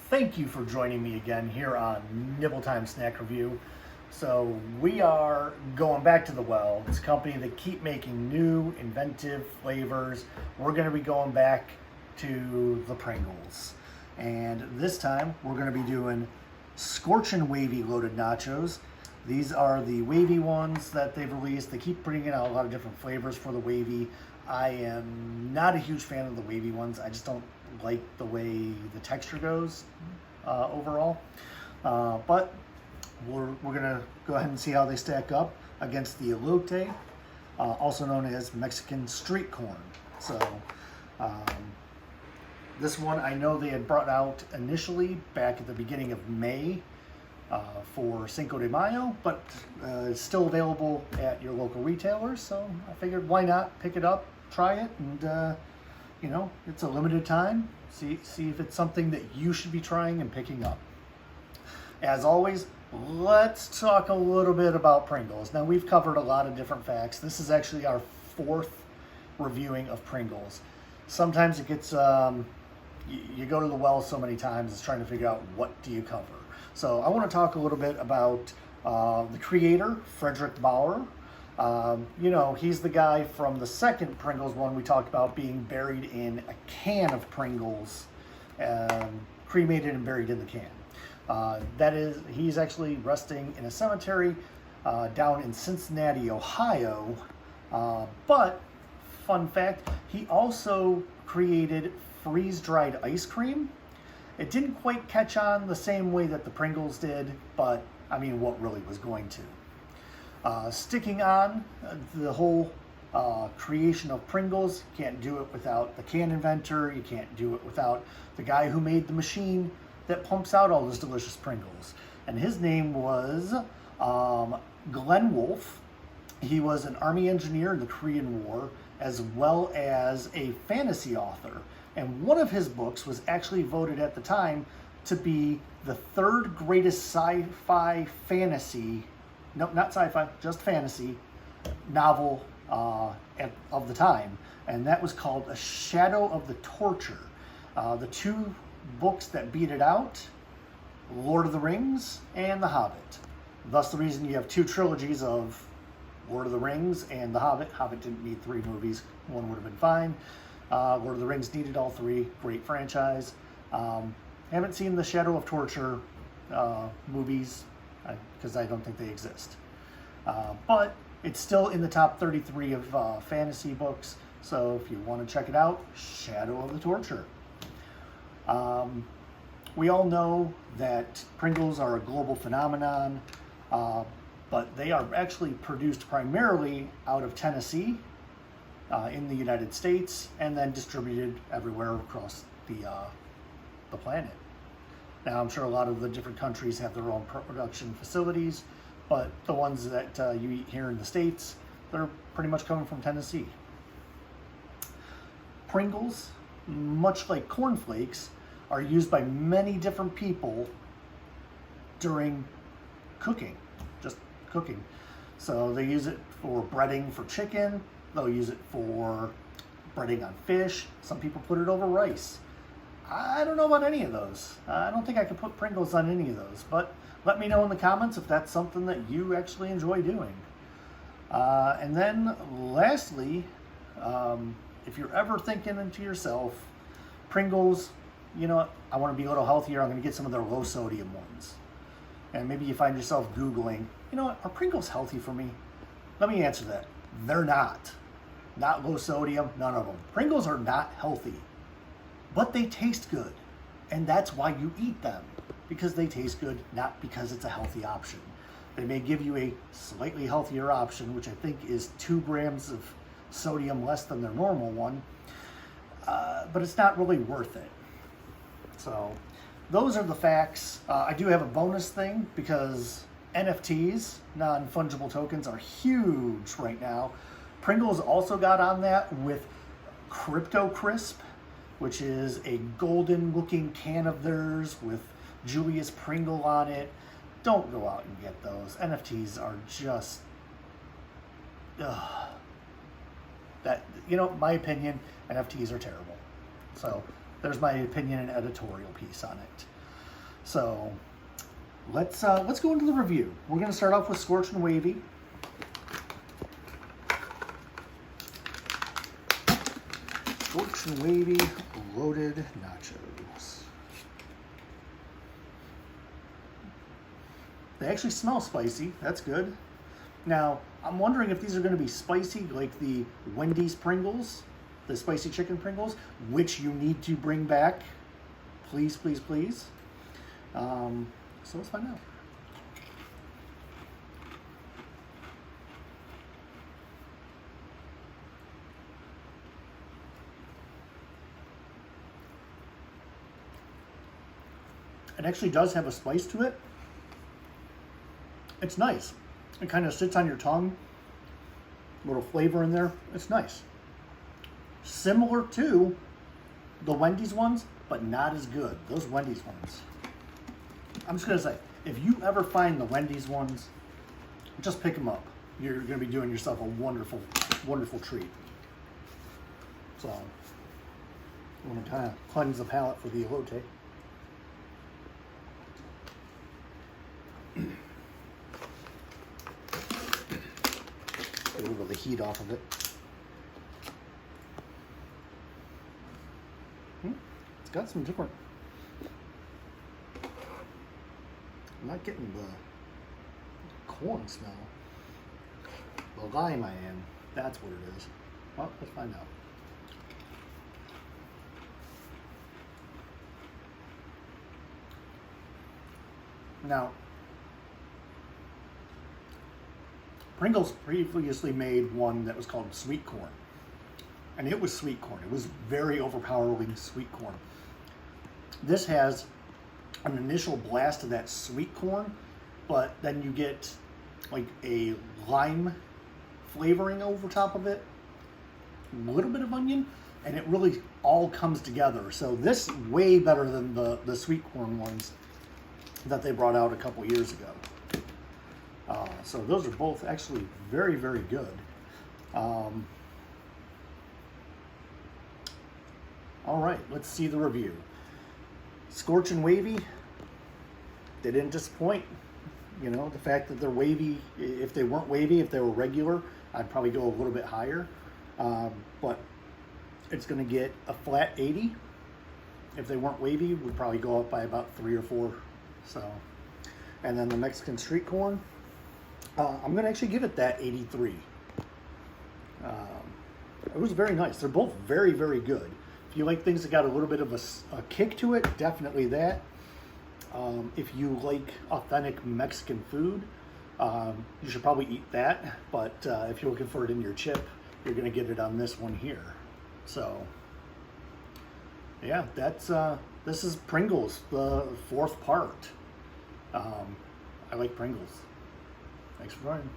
Thank you for joining me again here on Nibble Time Snack Review. So we are going back to the well. It's a company that keep making new, inventive flavors. We're going to be going back to the Pringles. And this time we're going to be doing Scorchin' Wavy loaded nachos. These are the wavy ones that they've released. They keep bringing out a lot of different flavors for the wavy. I am not a huge fan of the wavy ones. I just don't like the way the texture goes overall. But we're gonna go ahead and see how they stack up against the elote, also known as Mexican street corn. So this one I know they had brought out initially back at the beginning of May for Cinco de Mayo, but it's still available at your local retailers. So I figured, why not pick it up, try it, and you know, it's a limited time. See if it's something that you should be trying and picking up. As always, let's talk a little bit about Pringles. Now, we've covered a lot of different facts. This is actually our fourth reviewing of Pringles. Sometimes it gets, you go to the well so many times, it's trying to figure out what do you cover. So I want to talk a little bit about the creator, Frederick Bauer. You know, he's the guy from the second Pringles one we talked about, being buried in a can of Pringles, cremated and buried in the can. He's actually resting in a cemetery down in Cincinnati, Ohio. But, fun fact, he also created freeze-dried ice cream. It didn't quite catch on the same way that the Pringles did, but, I mean, what really was going to? Sticking on the whole creation of Pringles, you can't do it without the can inventor, you can't do it without the guy who made the machine that pumps out all those delicious Pringles. And his name was Glenn Wolfe. He was an Army engineer in the Korean War, as well as a fantasy author. And one of his books was actually voted at the time to be the third greatest sci-fi fantasy, no, not sci-fi, just fantasy novel of the time. And that was called A Shadow of the Torture. The two books that beat it out, Lord of the Rings and The Hobbit. Thus the reason you have two trilogies of Lord of the Rings and The Hobbit. Hobbit didn't need three movies, one would have been fine. Lord of the Rings needed all three, great franchise. Haven't seen the Shadow of Torture movies, because I don't think they exist. But it's still in the top 33 of fantasy books, so if you want to check it out, Shadow of the Torture. We all know that Pringles are a global phenomenon, but they are actually produced primarily out of Tennessee in the United States, and then distributed everywhere across the planet. Now, I'm sure a lot of the different countries have their own production facilities, but the ones that you eat here in the States, they're pretty much coming from Tennessee. Pringles, much like cornflakes, are used by many different people during cooking, just cooking. So they use it for breading for chicken, they'll use it for breading on fish, some people put it over rice. I don't know about any of those. I don't think I could put Pringles on any of those, but let me know in the comments if that's something that you actually enjoy doing. And then lastly, if you're ever thinking to yourself, Pringles, you know what, I want to be a little healthier, I'm going to get some of their low sodium ones. And maybe you find yourself Googling, you know what, are Pringles healthy for me? Let me answer that. They're not. Not low sodium, none of them. Pringles are not healthy. But they taste good, and that's why you eat them, because they taste good, not because it's a healthy option. They may give you a slightly healthier option, which I think is 2 grams of sodium less than their normal one, but it's not really worth it. So those are the facts. I do have a bonus thing, because NFTs, non-fungible tokens, are huge right now. Pringles also got on that with Crypto Crisp, which is a golden looking can of theirs with Julius Pringle on it. Don't go out and get those. NFTs are just, that, you know, my opinion, NFTs are terrible. So there's my opinion and editorial piece on it. So let's go into the review. We're going to start off with Scorched and Wavy. Scorched and Wavy loaded nachos. They actually smell spicy. That's good. Now, I'm wondering if these are going to be spicy like the Wendy's Pringles, the spicy chicken Pringles, which you need to bring back. Please, please, please. So let's find out. It actually does have a spice to it. It's nice. It kind of sits on your tongue. A little flavor in there. It's nice. Similar to the Wendy's ones, but not as good. Those Wendy's ones. I'm just going to say, if you ever find the Wendy's ones, just pick them up. You're going to be doing yourself a wonderful, wonderful treat. So, I'm going to kind of cleanse the palate for the Elote. Get a little bit of the heat off of it. It's got some different... I'm not getting the corn smell. The lime I am. That's what it is. Well, let's find out. Now, Pringles previously made one that was called sweet corn. And it was sweet corn. It was very overpowering sweet corn. This has an initial blast of that sweet corn, but then you get like a lime flavoring over top of it, a little bit of onion, and it really all comes together. So this is way better than the sweet corn ones that they brought out a couple years ago. So those are both actually very, very good. All right, let's see the review. Scorched and Wavy, they didn't disappoint. You know, the fact that they're wavy, if they weren't wavy, if they were regular, I'd probably go a little bit higher. But it's going to get a flat 80. If they weren't wavy, we'd probably go up by about 3 or 4. So, and then the Mexican street corn, I'm going to actually give it that 83. It was very nice. They're both very, very good. If you like things that got a little bit of a kick to it, definitely that. If you like authentic Mexican food, you should probably eat that. But if you're looking for it in your chip, you're going to get it on this one here. So, yeah, that's this is Pringles, the 4th part. I like Pringles. Thanks for joining.